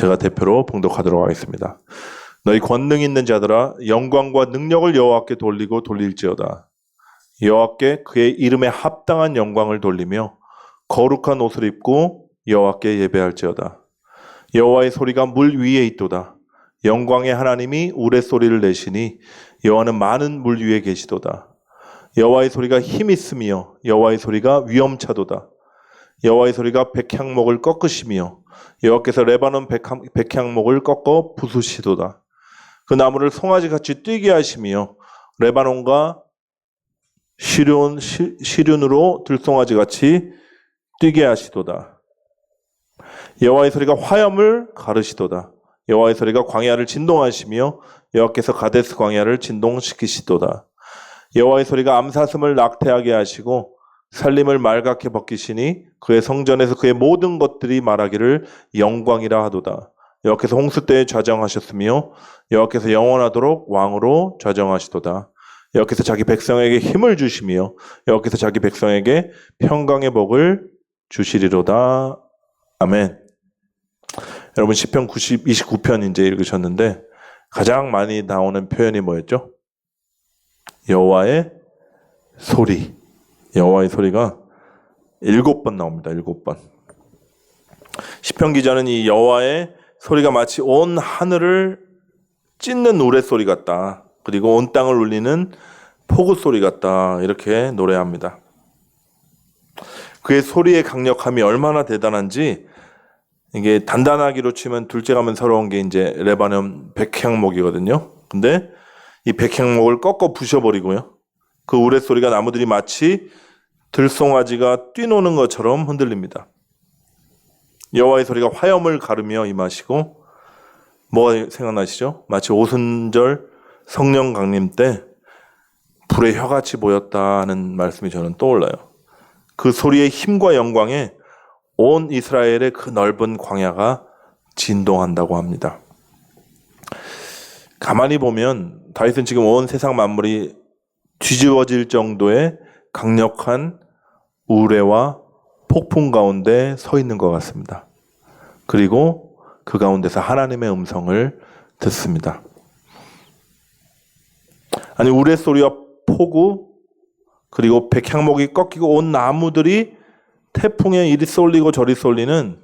제가 대표로 봉독하도록 하겠습니다. 너희 권능 있는 자들아 영광과 능력을 여호와께 돌리고 돌릴지어다. 여호와께 그의 이름에 합당한 영광을 돌리며 거룩한 옷을 입고 여호와께 예배할지어다. 여호와의 소리가 물 위에 있도다. 영광의 하나님이 우레소리를 내시니 여호와는 많은 물 위에 계시도다. 여호와의 소리가 힘 있으며 여호와의 소리가 위엄차도다. 여호와의 소리가 백향목을 꺾으시며 여호와께서 레바논 백향목을 꺾어 부수시도다. 그 나무를 송아지같이 뛰게 하시며 레바논과 시륜으로 들송아지같이 뛰게 하시도다. 여호와의 소리가 화염을 가르시도다. 여호와의 소리가 광야를 진동하시며 여호와께서 가데스 광야를 진동시키시도다. 여호와의 소리가 암사슴을 낙태하게 하시고 살림을 말갛게 벗기시니 그의 성전에서 그의 모든 것들이 말하기를 영광이라 하도다. 여호와께서 홍수 때에 좌정하셨으며 여호와께서 영원하도록 왕으로 좌정하시도다. 여호와께서 자기 백성에게 힘을 주시며 여호와께서 자기 백성에게 평강의 복을 주시리로다. 아멘. 여러분 시편 29편 이제 읽으셨는데 가장 많이 나오는 표현이 뭐였죠? 여호와의 소리. 여호와의 소리가 7번 나옵니다. 7번. 시편 기자는 이 여호와의 소리가 마치 온 하늘을 찢는 우레소리 같다. 그리고 온 땅을 울리는 폭우 소리 같다. 이렇게 노래합니다. 그의 소리의 강력함이 얼마나 대단한지 이게 단단하기로 치면 둘째 가면 서러운 게 이제 레바논 백향목이거든요. 근데 이 백향목을 꺾어 부셔버리고요. 그 우레소리가 나무들이 마치 들송아지가 뛰노는 것처럼 흔들립니다. 여호와의 소리가 화염을 가르며 임하시고 뭐가 생각나시죠? 마치 오순절 성령 강림 때 불의 혀같이 보였다는 말씀이 저는 떠올라요. 그 소리의 힘과 영광에 온 이스라엘의 그 넓은 광야가 진동한다고 합니다. 가만히 보면 다윗은 지금 온 세상 만물이 뒤집어질 정도의 강력한 우레와 폭풍 가운데 서 있는 것 같습니다. 그리고 그 가운데서 하나님의 음성을 듣습니다. 아니 우레 소리와 폭우 그리고 백향목이 꺾이고 온 나무들이 태풍에 이리 쏠리고 저리 쏠리는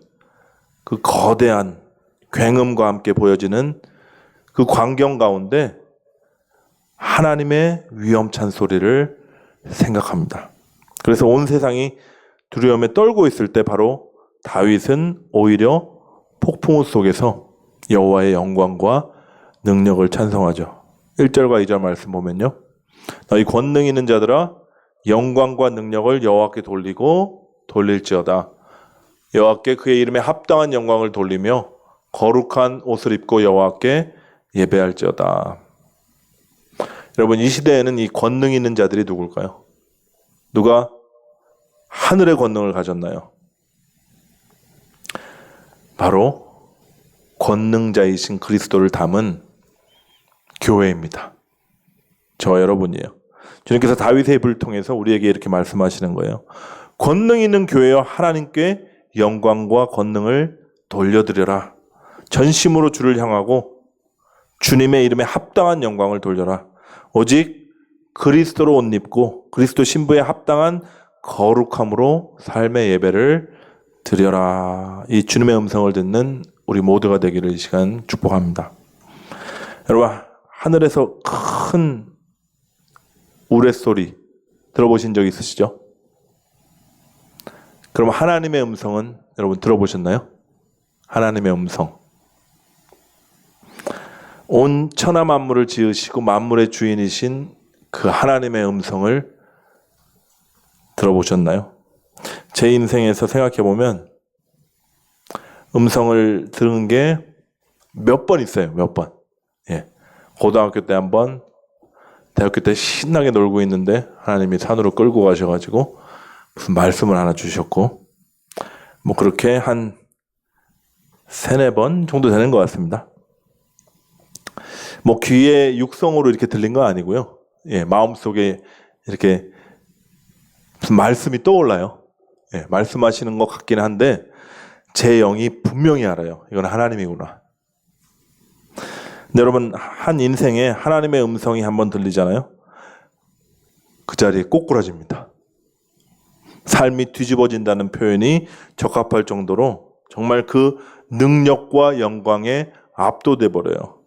그 거대한 굉음과 함께 보여지는 그 광경 가운데 하나님의 위엄찬 소리를 생각합니다. 그래서 온 세상이 두려움에 떨고 있을 때 바로 다윗은 오히려 폭풍우 속에서 여호와의 영광과 능력을 찬송하죠. 1절과 2절 말씀 보면요. 너희 권능 있는 자들아 영광과 능력을 여호와께 돌리고 돌릴지어다. 여호와께 그의 이름에 합당한 영광을 돌리며 거룩한 옷을 입고 여호와께 예배할지어다. 여러분 이 시대에는 이 권능 있는 자들이 누굴까요? 누가 하늘의 권능을 가졌나요? 바로 권능자이신 그리스도를 담은 교회입니다. 저와 여러분이에요. 주님께서 다윗의 입을 통해서 우리에게 이렇게 말씀하시는 거예요. 권능 있는 교회여 하나님께 영광과 권능을 돌려드려라. 전심으로 주를 향하고 주님의 이름에 합당한 영광을 돌려라. 오직 그리스도로 옷 입고 그리스도 신부에 합당한 거룩함으로 삶의 예배를 드려라. 이 주님의 음성을 듣는 우리 모두가 되기를 이 시간 축복합니다. 여러분 하늘에서 큰 우레소리 들어보신 적 있으시죠? 그럼 하나님의 음성은 여러분 들어보셨나요? 하나님의 음성. 온 천하 만물을 지으시고 만물의 주인이신 그 하나님의 음성을 들어보셨나요? 제 인생에서 생각해보면 음성을 들은 게 몇 번 있어요. 몇 번. 예. 고등학교 때 한 번, 대학교 때 신나게 놀고 있는데 하나님이 산으로 끌고 가셔가지고 무슨 말씀을 하나 주셨고 뭐 그렇게 한 3-4번 정도 되는 것 같습니다. 뭐 귀에 육성으로 이렇게 들린 건 아니고요. 예, 마음속에 이렇게 무슨 말씀이 떠올라요. 예, 말씀하시는 것 같긴 한데 제 영이 분명히 알아요. 이건 하나님이구나. 근데 여러분, 한 인생에 하나님의 음성이 한번 들리잖아요. 그 자리에 꼬꾸라집니다. 삶이 뒤집어진다는 표현이 적합할 정도로 정말 그 능력과 영광에 압도돼 버려요.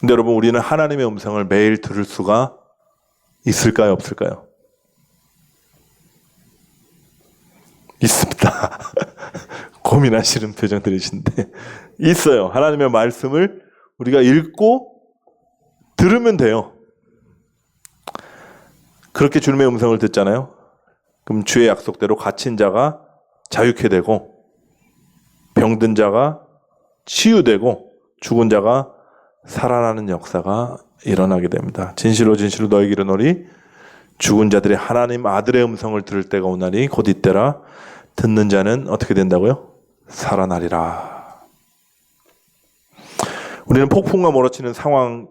근데 여러분, 우리는 하나님의 음성을 매일 들을 수가 있을까요, 없을까요? 있습니다. 고민하시는 표정 들으시는데 있어요. 하나님의 말씀을 우리가 읽고 들으면 돼요. 그렇게 주님의 음성을 듣잖아요. 그럼 주의 약속대로 갇힌 자가 자유케 되고, 병든 자가 치유되고, 죽은 자가 살아나는 역사가 일어나게 됩니다. 진실로 진실로 너희에게 이르노니 죽은 자들이 하나님 아들의 음성을 들을 때가 오나니 곧 이때라. 듣는 자는 어떻게 된다고요? 살아나리라. 우리는 폭풍과 몰아치는 상황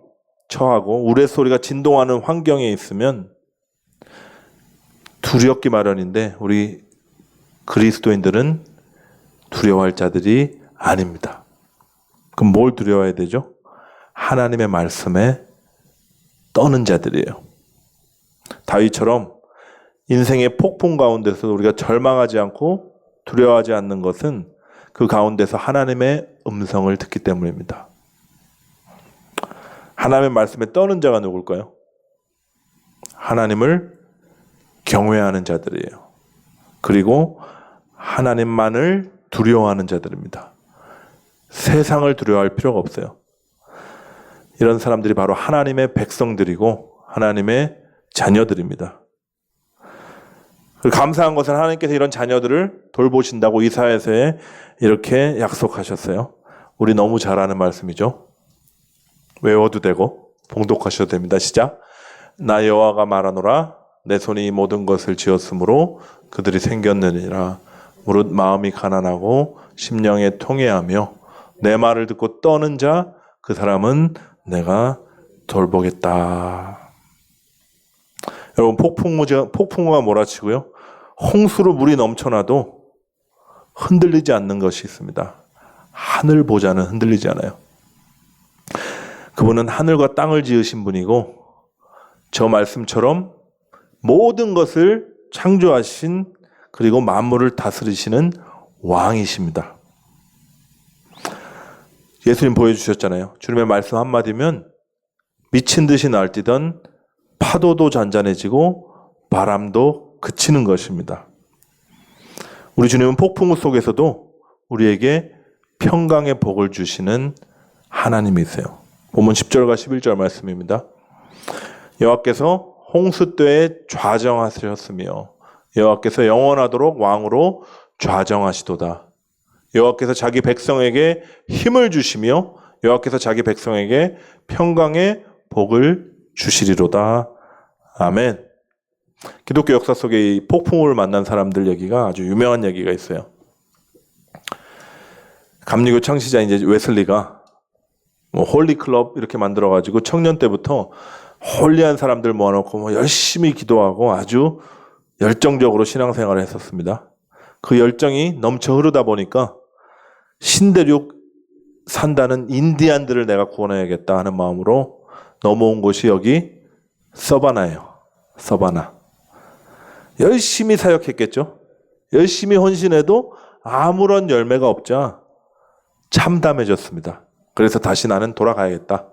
처하고 우레소리가 진동하는 환경에 있으면 두렵기 마련인데, 우리 그리스도인들은 두려워할 자들이 아닙니다. 그럼 뭘 두려워해야 되죠? 하나님의 말씀에 떠는 자들이에요. 다윗처럼 인생의 폭풍 가운데서 우리가 절망하지 않고 두려워하지 않는 것은 그 가운데서 하나님의 음성을 듣기 때문입니다. 하나님의 말씀에 떠는 자가 누굴까요? 하나님을 경외하는 자들이에요. 그리고 하나님만을 두려워하는 자들입니다. 세상을 두려워할 필요가 없어요. 이런 사람들이 바로 하나님의 백성들이고 하나님의 자녀들입니다. 감사한 것은 하나님께서 이런 자녀들을 돌보신다고 이사야서에 이렇게 약속하셨어요. 우리 너무 잘 아는 말씀이죠. 외워도 되고 봉독하셔도 됩니다. 시작. 나 여호와가 말하노라. 내 손이 이 모든 것을 지었으므로 그들이 생겼느니라. 무릇 마음이 가난하고 심령에 통회하며 내 말을 듣고 떠는 자, 그 사람은 내가 돌보겠다. 여러분, 폭풍우가 몰아치고요, 홍수로 물이 넘쳐나도 흔들리지 않는 것이 있습니다. 하늘 보좌는 흔들리지 않아요. 그분은 하늘과 땅을 지으신 분이고, 저 말씀처럼 모든 것을 창조하신, 그리고 만물을 다스리시는 왕이십니다. 예수님 보여주셨잖아요. 주님의 말씀 한마디면 미친 듯이 날뛰던 파도도 잔잔해지고 바람도 그치는 것입니다. 우리 주님은 폭풍우 속에서도 우리에게 평강의 복을 주시는 하나님이세요. 본문 10절과 11절 말씀입니다. 여호와께서 홍수 때에 좌정하셨으며 여호와께서 영원하도록 왕으로 좌정하시도다. 여호와께서 자기 백성에게 힘을 주시며 여호와께서 자기 백성에게 평강의 복을 주시리로다. 아멘. 기독교 역사 속에 이 폭풍우를 만난 사람들 얘기가 아주 유명한 얘기가 있어요. 감리교 창시자인 이제 웨슬리가 홀리 클럽 이렇게 만들어가지고 청년 때부터 홀리한 사람들 모아놓고 열심히 기도하고 아주 열정적으로 신앙생활을 했었습니다. 그 열정이 넘쳐 흐르다 보니까 신대륙 산다는 인디안들을 내가 구원해야겠다 하는 마음으로 넘어온 곳이 여기 서바나예요. 서바나. 열심히 사역했겠죠. 열심히 헌신해도 아무런 열매가 없자 참담해졌습니다. 그래서 다시 나는 돌아가야겠다.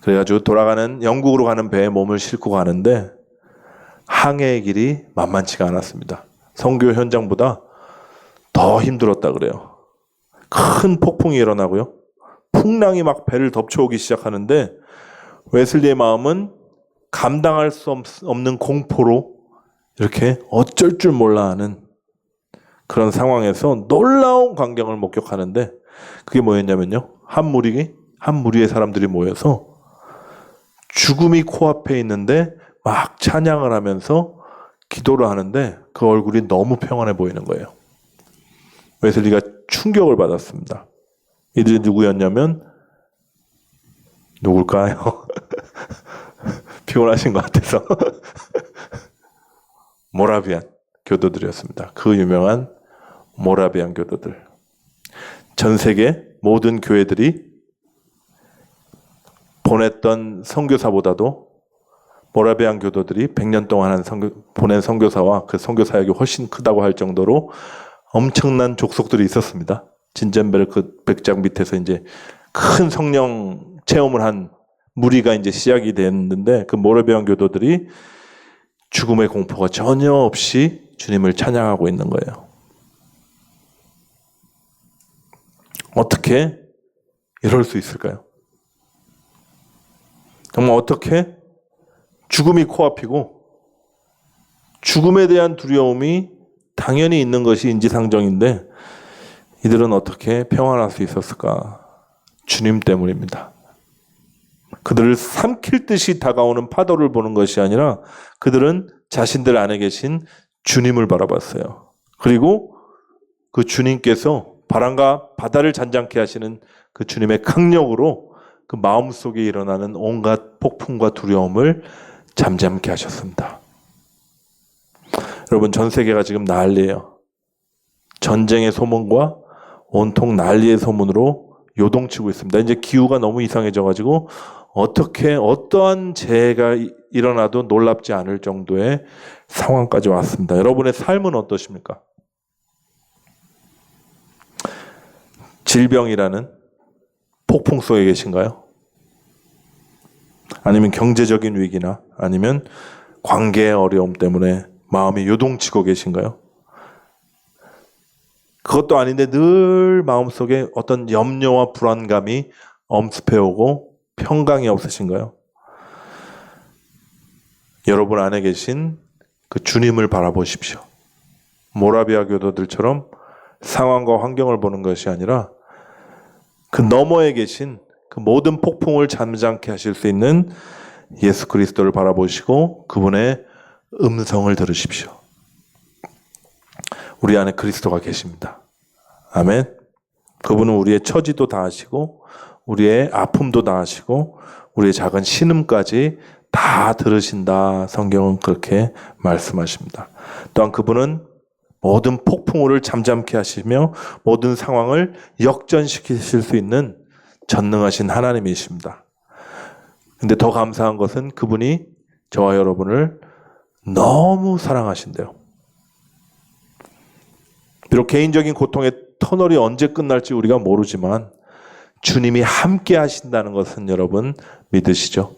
그래가지고 돌아가는 영국으로 가는 배에 몸을 싣고 가는데 항해의 길이 만만치가 않았습니다. 선교 현장보다 더 힘들었다 그래요. 큰 폭풍이 일어나고요. 풍랑이 막 배를 덮쳐오기 시작하는데 웨슬리의 마음은 감당할 수 없는 공포로 이렇게 어쩔 줄 몰라 하는 그런 상황에서 놀라운 광경을 목격하는데, 그게 뭐였냐면요, 한 무리의 사람들이 모여서 죽음이 코앞에 있는데 막 찬양을 하면서 기도를 하는데 그 얼굴이 너무 평안해 보이는 거예요. 웨슬리가 충격을 받았습니다. 이들이 누구였냐면, 누굴까요? 피곤하신 것 같아서 모라비안 교도들이었습니다. 그 유명한 모라비안 교도들. 전 세계 모든 교회들이 보냈던 선교사보다도 모라비안 교도들이 100년 동안 보낸 선교사와 그 선교 사역이 훨씬 크다고 할 정도로 엄청난 족속들이 있었습니다. 진젠베르크 백작 밑에서 이제 큰 성령 체험을 한 무리가 이제 시작이 됐는데, 그 모라비안 교도들이 죽음의 공포가 전혀 없이 주님을 찬양하고 있는 거예요. 어떻게 이럴 수 있을까요? 정말 어떻게 죽음이 코앞이고 죽음에 대한 두려움이 당연히 있는 것이 인지상정인데 이들은 어떻게 평안할 수 있었을까? 주님 때문입니다. 그들을 삼킬 듯이 다가오는 파도를 보는 것이 아니라 그들은 자신들 안에 계신 주님을 바라봤어요. 그리고 그 주님께서 바람과 바다를 잔잔케 하시는 그 주님의 강력으로 그 마음속에 일어나는 온갖 폭풍과 두려움을 잠잠케 하셨습니다. 여러분, 전 세계가 지금 난리예요. 전쟁의 소문과 온통 난리의 소문으로 요동치고 있습니다. 이제 기후가 너무 이상해져가지고 어떠한 재해가 일어나도 놀랍지 않을 정도의 상황까지 왔습니다. 여러분의 삶은 어떠십니까? 질병이라는 폭풍 속에 계신가요? 아니면 경제적인 위기나 아니면 관계의 어려움 때문에 마음이 요동치고 계신가요? 그것도 아닌데 늘 마음속에 어떤 염려와 불안감이 엄습해오고 평강이 없으신가요? 여러분 안에 계신 그 주님을 바라보십시오. 모라비아 교도들처럼 상황과 환경을 보는 것이 아니라 그 너머에 계신 그 모든 폭풍을 잠잠케 하실 수 있는 예수 그리스도를 바라보시고 그분의 음성을 들으십시오. 우리 안에 그리스도가 계십니다. 아멘. 그분은 우리의 처지도 다 아시고 우리의 아픔도 다 아시고 우리의 작은 신음까지 다 들으신다. 성경은 그렇게 말씀하십니다. 또한 그분은 모든 폭풍우를 잠잠케 하시며 모든 상황을 역전시키실 수 있는 전능하신 하나님이십니다. 근데 더 감사한 것은 그분이 저와 여러분을 너무 사랑하신대요. 비록 개인적인 고통의 터널이 언제 끝날지 우리가 모르지만 주님이 함께 하신다는 것은 여러분 믿으시죠?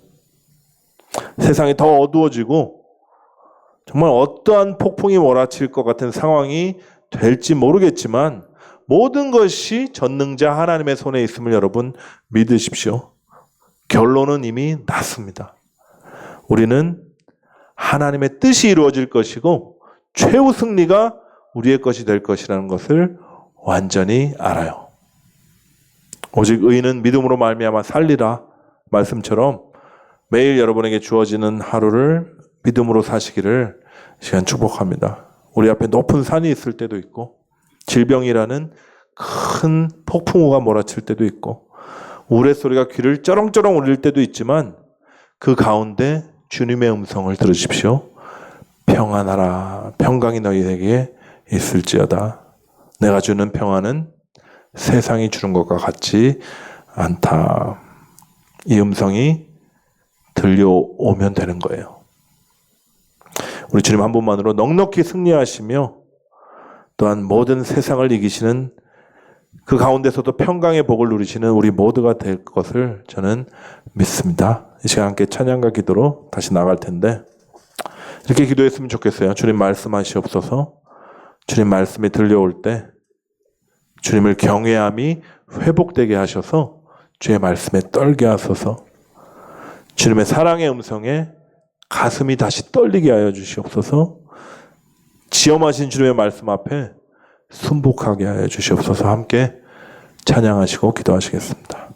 세상이 더 어두워지고 정말 어떠한 폭풍이 몰아칠 것 같은 상황이 될지 모르겠지만 모든 것이 전능자 하나님의 손에 있음을 여러분 믿으십시오. 결론은 이미 났습니다. 우리는 하나님의 뜻이 이루어질 것이고 최후 승리가 우리의 것이 될 것이라는 것을 완전히 알아요. 오직 의인은 믿음으로 말미암아 살리라 말씀처럼 매일 여러분에게 주어지는 하루를 믿음으로 사시기를 시간 축복합니다. 우리 앞에 높은 산이 있을 때도 있고 질병이라는 큰 폭풍우가 몰아칠 때도 있고 우레소리가 귀를 쩌렁쩌렁 울릴 때도 있지만 그 가운데 주님의 음성을 들으십시오. 평안하라. 평강이 너희에게 있을지어다. 내가 주는 평안은 세상이 주는 것과 같지 않다. 이 음성이 들려오면 되는 거예요. 우리 주님 한 분만으로 넉넉히 승리하시며 또한 모든 세상을 이기시는 그 가운데서도 평강의 복을 누리시는 우리 모두가 될 것을 저는 믿습니다. 이 시간 함께 찬양과 기도로 다시 나갈 텐데 이렇게 기도했으면 좋겠어요. 주님 말씀하시옵소서. 주님 말씀이 들려올 때 주님을 경외함이 회복되게 하셔서 주의 말씀에 떨게 하소서. 주님의 사랑의 음성에 가슴이 다시 떨리게 하여 주시옵소서. 지엄하신 주님의 말씀 앞에 순복하게 하여 주시옵소서. 함께 찬양하시고 기도하시겠습니다.